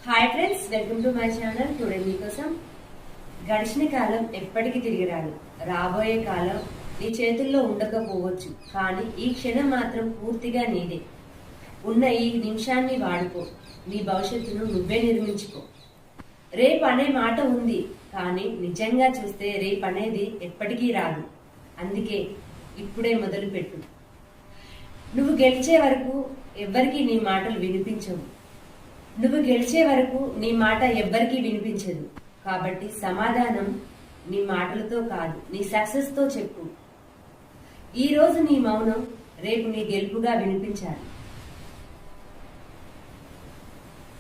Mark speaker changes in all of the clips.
Speaker 1: Hi friends, welcome to my channel. Today మీకోసం గడిచిన కాలం ఎప్పటికీ తిరిగి రాదు. రాబోయే కాలం నీ చేతుల్లో ఉండకపోవచ్చు, కానీ ఈ క్షణం మాత్రం పూర్తిగా నీదే. ఉన్న ఈ నిమిషాన్ని వాడుకో. నీ భవిష్యత్తును నువ్వే నిర్మించుకో. రేపు అనే మాట ఉంది, కానీ నిజంగా చూస్తే రేపు అనేది ఎప్పటికీ రాదు. అందుకే ఇప్పుడే మొదలు పెట్టు. నువ్వు గెలిచే వరకు ఎవ్వరికీ నీ మాటలు వినిపించవు. నువ్వు గెలిచే వరకు నీ మాట ఎవ్వరికీ వినిపించదు. కాబట్టి సమాధానం నీ మాటలతో కాదు, నీ సక్సెస్ తో చెప్పు. ఈ రోజు నీ మౌనం రేపు నీ గెలుపుగా వినిపించాలి.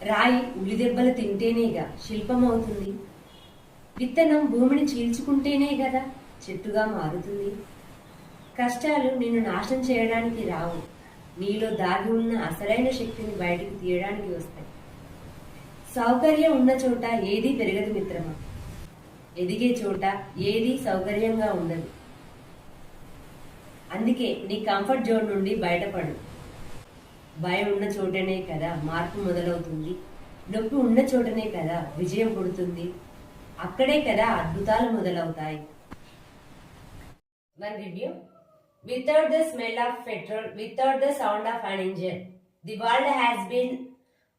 Speaker 1: రాయి ఉల్లిదెబ్బలు తింటేనేగా శిల్పం అవుతుంది. విత్తనం భూమిని చీల్చుకుంటేనే కదా చెట్టుగా మారుతుంది. కష్టాలు నిన్ను నాశనం చేయడానికి రావు, నీలో దాగి ఉన్న అసలైన శక్తిని బయటకు తీయడానికి వస్తాయి. సౌకర్యం ఉన్న చోట ఏదీ పెరగదు మిత్రమా. ఎదిగే చోట ఏదీ సౌకర్యంగా ఉండదు. అందుకే నీ కంఫర్ట్ జోన్ నుండి బయటపడు. భయం ఉన్న చోటనే కదా మార్పు మొదలవుతుంది. నొప్పి ఉన్న చోటనే కదా విజయం పుడుతుంది. అక్కడే కదా అద్భుతాలు మొదలవుతాయి. One review. Without the smell of petrol, without the sound of an engine, the world has been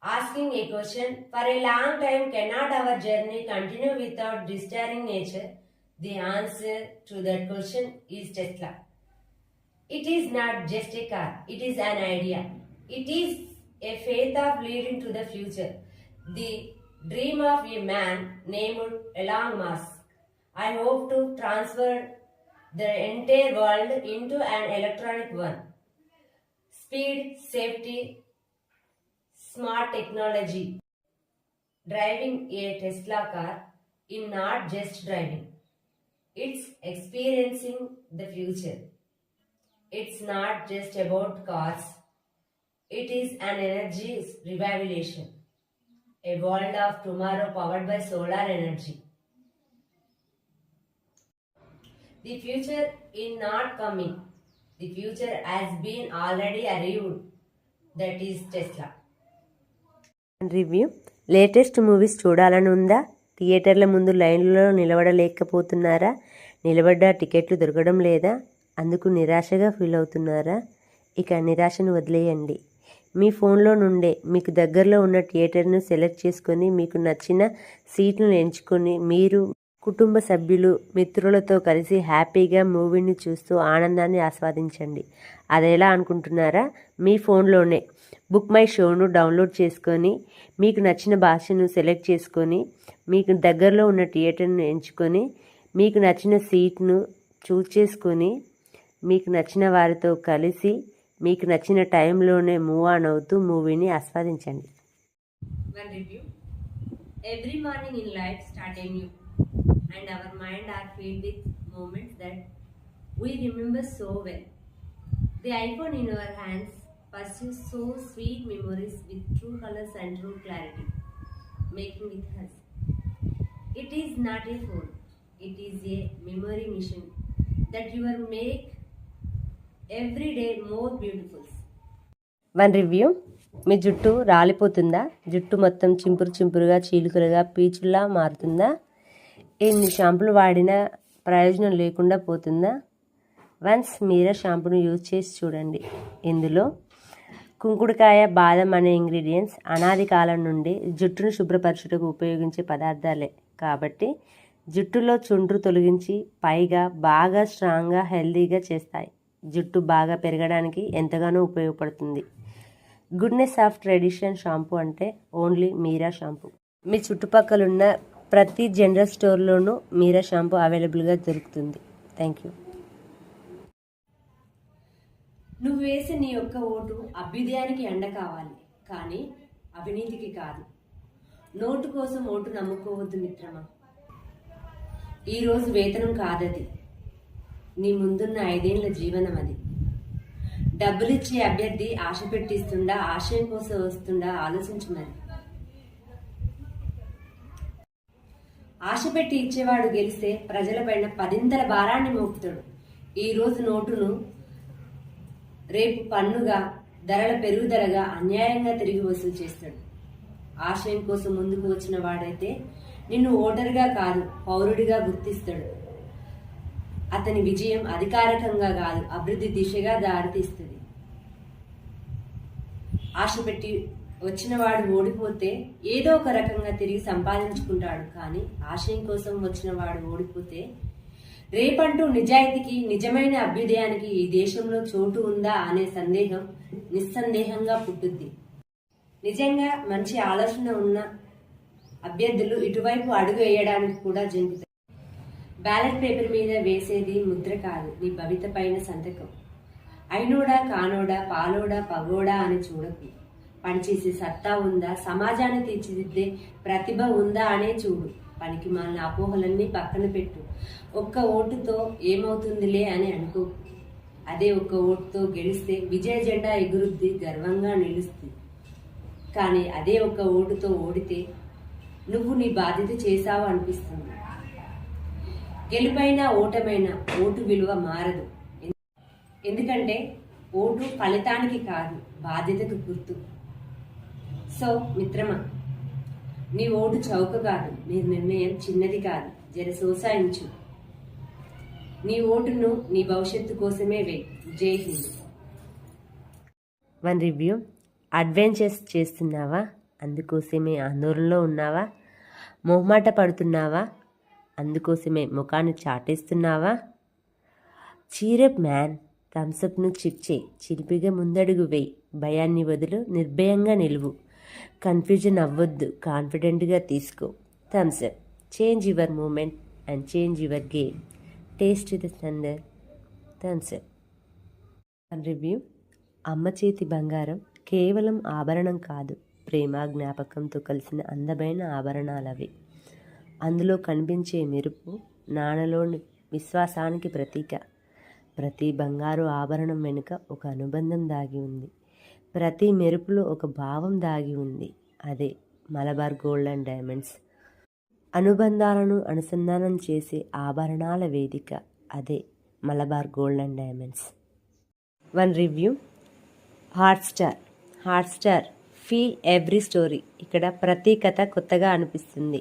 Speaker 1: asking a question for a long time. Cannot our journey continue without disturbing nature? The answer to that question is Tesla. It is not just a car, it is an idea. It is a faith of leading to the future. The dream of a man named Elon Musk. I hope to transfer the entire world into an electronic one. Speed, safety, smart technology. Driving a Tesla car is not just driving. It's experiencing the future. It's not just about cars. It is an energy revolution. A world of tomorrow powered by solar energy. The future is not coming. The future has been already arrived. That is Tesla.
Speaker 2: Review. Latest movies చూడాలని ఉందా? థియేటర్ల ముందు లైన్లలో నిలబడలేకపోతున్నారా? నిలబడ్డ టికెట్లు దొరకడం లేదా? అందుకు నిరాశగా ఫీల్ అవుతున్నారా? ఇక నిరాశను వదిలేయండి. మీ ఫోన్లో నుండే మీకు దగ్గరలో ఉన్న థియేటర్ను సెలెక్ట్ చేసుకొని మీకు నచ్చిన సీట్ను ఎంచుకొని మీరు కుటుంబ సభ్యులు మిత్రులతో కలిసి హ్యాపీగా మూవీని చూస్తూ ఆనందాన్ని ఆస్వాదించండి. అదెలా అనుకుంటున్నారా? మీ ఫోన్లోనే బుక్ మై షోను డౌన్లోడ్ చేసుకొని మీకు నచ్చిన భాషను సెలెక్ట్ చేసుకొని మీకు దగ్గరలో ఉన్న థియేటర్ను ఎంచుకొని మీకు నచ్చిన సీట్ను చూస్ చేసుకొని మీకు నచ్చిన వారితో కలిసి మీకు నచ్చిన టైంలోనే మూవ్ ఆన్ అవుతూ మూవీని ఆస్వాదించండి.
Speaker 1: One review. Every morning in life start anew, and our mind are filled with moments that we remember so well. The iPhone in our hands pursues so sweet memories with true colors and true clarity, making with us. It is not a phone, it is a memory mission that you will make every day more beautiful.
Speaker 2: One review. మీ జుట్టు రాలిపోతుందా? జుట్టు మొత్తం చింపురు చింపురుగా చీలుకలుగా పీచులా మారుతుందా? ఎన్ని షాంపులు వాడినా ప్రయోజనం లేకుండా పోతుందా? వన్స్ మీరా షాంపూను యూజ్ చేసి చూడండి. ఇందులో కుంకుడుకాయ, బాదం అనే ఇంగ్రీడియంట్స్ అనాది కాలం నుండి జుట్టును శుభ్రపరచుటకు ఉపయోగించే పదార్థాలే కాబట్టి జుట్టులో చుండ్రు తొలగించి పైగా బాగా స్ట్రాంగ్గా హెల్దీగా చేస్తాయి. జుట్టు బాగా పెరగడానికి ఎంతగానో ఉపయోగపడుతుంది. గుడ్నెస్ ఆఫ్ ట్రెడిషన్ షాంపూ అంటే ఓన్లీ మీరా షాంపూ. మీ చుట్టుపక్కలున్న ప్రతి జనరల్ స్టోర్లోనూ మీరా షాంపూ అవైలబుల్గా దొరుకుతుంది. Thank you.
Speaker 1: నువ్వు వేసే నీ యొక్క ఓటు అభ్యుదయానికి ఎండ కావాలి, కానీ అవినీతికి కాదు. నోటు కోసం ఓటు నమ్ముకోవద్దు మిత్రమా. ఈరోజు వేతనం కాదది, నీ ముందున్న 5 ఏళ్ల జీవనం అది. డబ్బులిచ్చే అభ్యర్థి ఆశ పెట్టిస్తుండా, ఆశయం కోసం వస్తుండా ఆలోచించు మరి. ఆశ పెట్టి ఇచ్చేవాడు గెలిస్తే ప్రజలపైన 10 భారాన్ని మోపుతాడు. ఈరోజు నోటును రేపు పన్నుగా, ధరల పెరుగుదలగా అన్యాయంగా తిరిగి వసూలు చేస్తాడు. ఆశయం కోసం ముందుకు వచ్చిన వాడైతే నిన్ను ఓటరుగా కాదు పౌరుడిగా గుర్తిస్తాడు. అతని విజయం అధికారికంగా కాదు అభివృద్ధి దిశగా దారితీస్తుంది. ఆశ పెట్టి వచ్చిన వాడు ఓడిపోతే ఏదో ఒక రకంగా తిరిగి సంపాదించుకుంటాడు. కానీ ఆశయం కోసం వచ్చిన వాడు ఓడిపోతే రేపంటూ నిజాయితీకి నిజమైన అభ్యుదయానికి ఈ దేశంలో చోటు ఉందా అనే సందేహం నిస్సందేహంగా పుట్టుద్ది. నిజంగా మంచి ఆలోచన ఉన్న అభ్యర్థులు ఇటువైపు అడుగు వేయడానికి కూడా జంకుతారు. బ్యాలెట్ పేపర్ మీద వేసేది ముద్ర కాదు, నీ భవిత పైన సంతకం. అయినోడా కానోడా పాలోడా పగోడా అని చూడకు. పనిచేసే సత్తా ఉందా, సమాజాన్ని తీర్చిదిద్దే ప్రతిభ ఉందా అనే చూడు. పనికి మాలిన అపోహలన్నీ పక్కన పెట్టు. ఒక్క ఓటుతో ఏమవుతుందిలే అని అనుకో. అదే ఒక్క ఓటుతో గెలిస్తే విజయ జెండా ఎగురుద్ది, గర్వంగా నిలుస్తుంది. కానీ అదే ఒక్క ఓటుతో ఓడితే నువ్వు నీ బాధ్యత చేశావు అనిపిస్తుంది. గెలుపైనా ఓటమైనా ఓటు విలువ మారదు. ఎందుకంటే ఓటు ఫలితానికి కాదు, బాధ్యతకు గుర్తు. సో మిత్రమా, నీ ఓటు చౌక కాదు, నీ నిర్ణయం చిన్నది కాదు. జర సోసాయించు. నీ ఓటును నీ భవిష్యత్తు కోసమే వేయి. జై హింద్.
Speaker 2: One review. అడ్వెంచర్స్ చేస్తున్నావా? అందుకోసమే ఆందోళనలో ఉన్నావా? మొహమాట పడుతున్నావా? అందుకోసమే ముఖాన్ని చాటేస్తున్నావా? Cheer up man. థమ్సప్ను చిప్ చేయి. చిలిపిగా ముందడుగు వేయి. భయాన్ని వదులు, నిర్భయంగా నిలువు. కన్ఫ్యూజన్ అవ్వద్దు, కాన్ఫిడెంట్గా తీసుకో. Thums Up. Change your moment and change your game. Taste the thunder. Thums Up. Review. అమ్మ చేతి బంగారం కేవలం ఆభరణం కాదు, ప్రేమ జ్ఞాపకంతో కలిసిన అందమైన ఆభరణాలవి. అందులో కనిపించే మెరుపు నాణలోని విశ్వాసానికి ప్రతీక. ప్రతి బంగారు ఆభరణం వెనుక ఒక అనుబంధం దాగి ఉంది. ప్రతి మెరుపులో ఒక భావం దాగి ఉంది. అదే మలబార్ గోల్డ్ అండ్ డైమండ్స్. అనుబంధాలను అనుసంధానం చేసే ఆభరణాల వేదిక. అదే Malabar gold and diamonds. One review. Hotstar feel every story. ఇక్కడ ప్రతి కథ కొత్తగా అనిపిస్తుంది.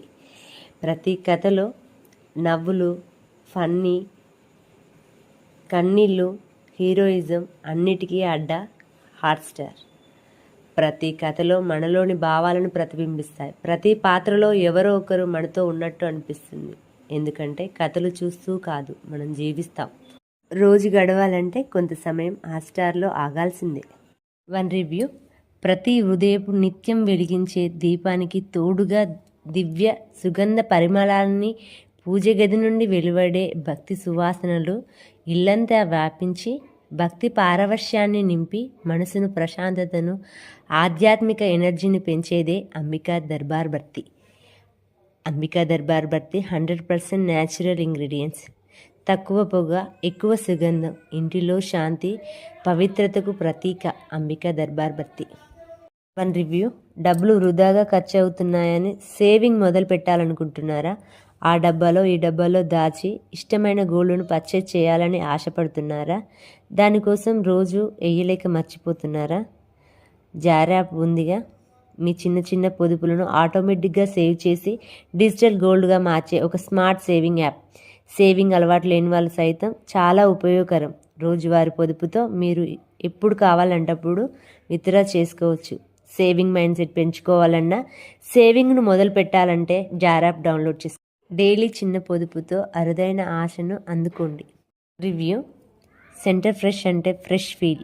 Speaker 2: ప్రతి కథలో నవ్వులు, ఫన్నీ, కన్నీళ్ళు, హీరోయిజం అన్నిటికీ అడ్డ హాట్స్టార్. ప్రతి కథలో మనలోని భావాలను ప్రతిబింబిస్తాయి. ప్రతి పాత్రలో ఎవరో ఒకరు మనతో ఉన్నట్టు అనిపిస్తుంది. ఎందుకంటే కథలు చూస్తూ కాదు, మనం జీవిస్తాం. రోజు గడవాలంటే కొంత సమయం హాట్స్టార్లో ఆగాల్సిందే. One review. ప్రతి హృదయపు నిత్యం వెలిగించే దీపానికి తోడుగా దివ్య సుగంధ పరిమళాన్ని, పూజ గది నుండి వెలువడే భక్తి సువాసనలు ఇల్లంతా వ్యాపించి భక్తి పారవశ్యాన్ని నింపి మనసును ప్రశాంతతను, ఆధ్యాత్మిక ఎనర్జీని పెంచేదే అంబికా దర్బార్ బత్తి. Ambika Darbar Batti 100% natural ingredients. తక్కువ పొగ, ఎక్కువ సుగంధం, ఇంటిలో శాంతి, పవిత్రతకు ప్రతీక అంబికా దర్బార్ బత్తి. One review. డబ్బులు వృధాగా ఖర్చు అవుతున్నాయని సేవింగ్ మొదలు పెట్టాలనుకుంటున్నారా? ఆ డబ్బాలో ఈ డబ్బాలో దాచి ఇష్టమైన గోల్డ్ను పర్చేజ్ చేయాలని ఆశపడుతున్నారా? దానికోసం రోజు వేయలేక మర్చిపోతున్నారా? జార్ యాప్ ఉందిగా. మీ చిన్న చిన్న పొదుపులను ఆటోమేటిక్గా సేవ్ చేసి డిజిటల్ గోల్డ్గా మార్చే ఒక స్మార్ట్ సేవింగ్ యాప్. సేవింగ్ అలవాటు లేని వాళ్ళు సైతం చాలా ఉపయోగకరం. రోజువారీ పొదుపుతో మీరు ఎప్పుడు కావాలంటప్పుడు విత్డ్రా చేసుకోవచ్చు. సేవింగ్ మైండ్ సెట్ పెంచుకోవాలన్నా, సేవింగ్ను మొదలు పెట్టాలంటే జార్ యాప్ డౌన్లోడ్ చేసుకోండి. డైలీ చిన్న పొదుపుతో అరుదైన ఆశను అందుకోండి. రివ్యూ. సెంటర్ ఫ్రెష్ అంటే ఫ్రెష్ ఫీల్.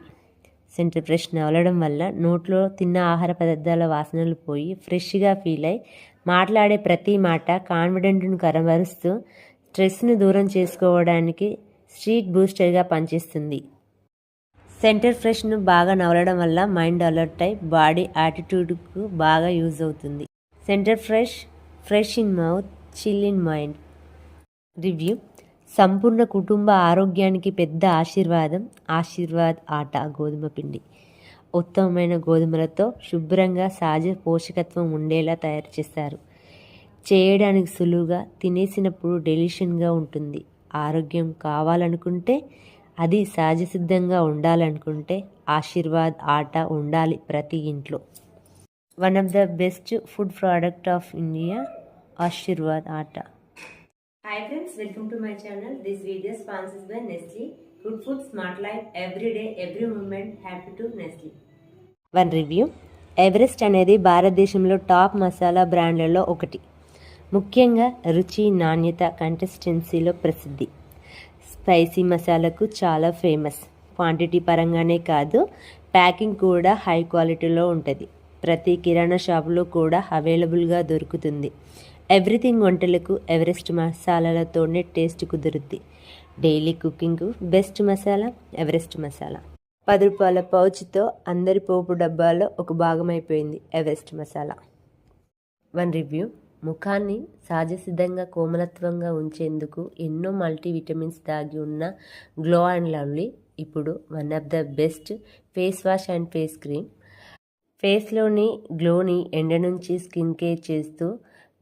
Speaker 2: సెంటర్ ఫ్రెష్ నవలడం వల్ల నోట్లో తిన్న ఆహార పదార్థాల వాసనలు పోయి ఫ్రెష్గా ఫీల్ అయి మాట్లాడే ప్రతి మాట కాన్ఫిడెంట్ను కనబరుస్తూ స్ట్రెస్ను దూరం చేసుకోవడానికి స్ట్రీట్ బూస్టర్గా పనిచేస్తుంది. సెంటర్ ఫ్రెష్ను బాగా నవలడం వల్ల మైండ్ అలర్ట్ అయి బాడీ యాటిట్యూడ్కు బాగా యూజ్ అవుతుంది. Centre fresh in mouth, chill in mind. Review. సంపూర్ణ కుటుంబ ఆరోగ్యానికి పెద్ద ఆశీర్వాద్ ఆటా గోధుమ పిండి. ఉత్తమమైన గోధుమలతో శుభ్రంగా సహజ పోషకత్వం ఉండేలా తయారు చేస్తారు. చేయడానికి సులువుగా, తినేసినప్పుడు డెలిషన్గా ఉంటుంది. ఆరోగ్యం కావాలనుకుంటే, అది సహజ సిద్ధంగా ఉండాలనుకుంటే ఆశీర్వాద్ ఆటా ఉండాలి ప్రతి ఇంట్లో. One of the best food product of India, Aashirvaad atta.
Speaker 1: Hi friends, welcome to my channel. This video sponsored by Nestle. Good food, smart life, every day, every moment, happy to Nestle.
Speaker 2: One review. Everest అనేది భారతదేశంలో top masala బ్రాండ్లలో ఒకటి. ముఖ్యంగా రుచి, నాణ్యత, కన్సిస్టెన్సీలో ప్రసిద్ధి. Spicy మసాలాకు చాలా famous. Quantity పరంగానే కాదు, ప్యాకింగ్ కూడా హై క్వాలిటీలో ఉంటుంది. ప్రతి కిరాణా షాపులో కూడా అవైలబుల్గా దొరుకుతుంది. ఎవ్రీథింగ్ వంటలకు ఎవరెస్ట్ మసాలాలతోనే టేస్ట్ కుదురుద్ది. డైలీ కుకింగ్కు బెస్ట్ మసాలా ఎవరెస్ట్ మసాలా. 10 రూపాయల పౌచ్తో అందరి పోపు డబ్బాలో ఒక భాగమైపోయింది ఎవరెస్ట్ మసాలా. One review. ముఖాన్ని సహజసిద్ధంగా కోమలత్వంగా ఉంచేందుకు ఎన్నో మల్టీవిటమిన్స్ దాగి ఉన్న గ్లో అండ్ లవ్లీ ఇప్పుడు one of the best face wash and face cream. ఫేస్లోని గ్లోని ఎండ నుంచి స్కిన్ కేర్ చేస్తూ,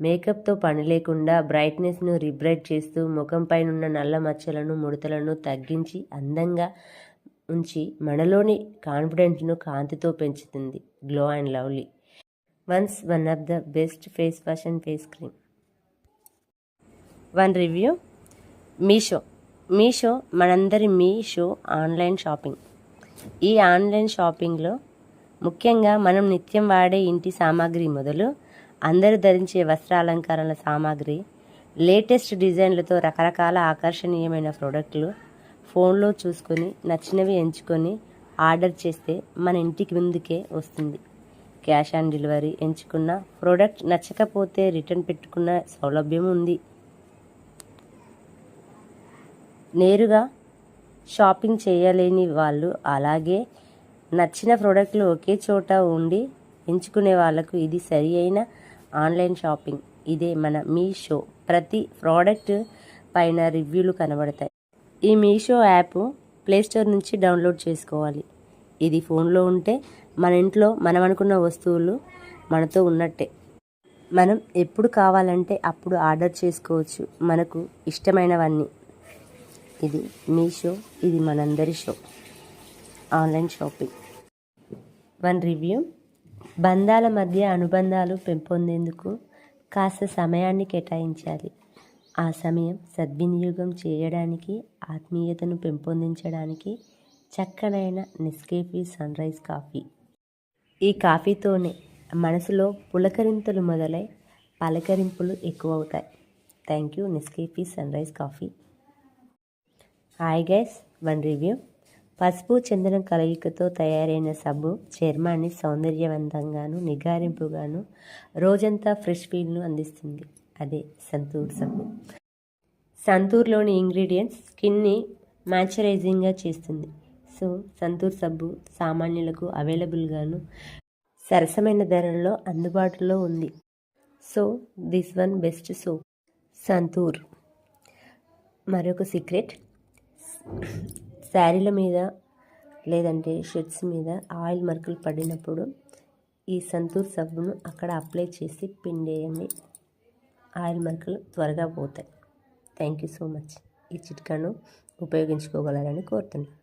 Speaker 2: మేకప్తో పని లేకుండా బ్రైట్నెస్ను రిబ్రైట్ చేస్తూ, ముఖంపైనున్న నల్ల మచ్చలను, ముడతలను తగ్గించి అందంగా ఉంచి మనలోని కాన్ఫిడెన్స్ను కాంతితో పెంచుతుంది glow and lovely. One of the best face wash and face cream. One review. Meesho మనందరి మీషో ఆన్లైన్ షాపింగ్. ఈ ఆన్లైన్ షాపింగ్లో ముఖ్యంగా మనం నిత్యం వాడే ఇంటి సామాగ్రి మొదలు అందరూ ధరించే వస్త్రాలంకరణ సామాగ్రి, లేటెస్ట్ డిజైన్లతో రకరకాల ఆకర్షణీయమైన ప్రోడక్ట్లు ఫోన్లో చూసుకొని నచ్చినవి ఎంచుకొని ఆర్డర్ చేస్తే మన ఇంటికి ముందుకే వస్తుంది. Cash on delivery. ఎంచుకున్న ప్రోడక్ట్ నచ్చకపోతే రిటర్న్ పెట్టుకున్న సౌలభ్యం ఉంది. నేరుగా షాపింగ్ చేయలేని వాళ్ళు, అలాగే నచ్చిన ప్రోడక్ట్లు ఒకే చోట ఉండి ఎంచుకునే వాళ్ళకు ఇది సరి అయిన ఆన్లైన్ షాపింగ్. ఇదే మన మీషో. ప్రతి ప్రోడక్ట్ పైన రివ్యూలు కనబడతాయి. ఈ మీషో యాప్ ప్లేస్టోర్ నుంచి డౌన్లోడ్ చేసుకోవాలి. ఇది ఫోన్లో ఉంటే మన ఇంట్లో మనం అనుకున్న వస్తువులు మనతో ఉన్నట్టే. మనం ఎప్పుడు కావాలంటే అప్పుడు ఆర్డర్ చేసుకోవచ్చు మనకు ఇష్టమైనవన్నీ. ఇది మీషో, ఇది మనందరి show, online shopping. One review. బంధాల మధ్య అనుబంధాలు పెంపొందేందుకు కాస్త సమయాన్ని కేటాయించాలి. ఆ సమయం సద్వినియోగం చేయడానికి, ఆత్మీయతను పెంపొందించడానికి చక్కనైన నెస్కేఫీ సన్రైజ్ కాఫీ. ఈ కాఫీతోనే మనసులో పులకరింతలు మొదలై పలకరింపులు ఎక్కువవుతాయి. Thank you Nescafe Sunrise coffee. Hi guys, one review. పసుపు, చందనం కలయికతో తయారైన సబ్బు చర్మాన్ని సౌందర్యవంతంగాను, నిగారింపుగాను, రోజంతా ఫ్రెష్ ఫీల్ను అందిస్తుంది. అదే సంతూర్ సబ్బు. సంతూర్లోని ఇంగ్రీడియంట్స్ స్కిన్ని మాయిశ్చరైజింగ్గా చేస్తుంది. సో సంతూర్ సబ్బు సామాన్యులకు అవైలబుల్గాను, సరసమైన ధరల్లో అందుబాటులో ఉంది. So this one best soap Santoor. మరొక సీక్రెట్, శారీల మీద లేదంటే షర్ట్స్ మీద ఆయిల్ మరకలు పడినప్పుడు ఈ సంతూర్ సబ్బును అక్కడ అప్లై చేసి పిండేయండి. ఆయిల్ మరకలు త్వరగా పోతాయి. Thank you so much. ఈ చిట్కాను ఉపయోగించుకోగలరని కోరుతున్నాను.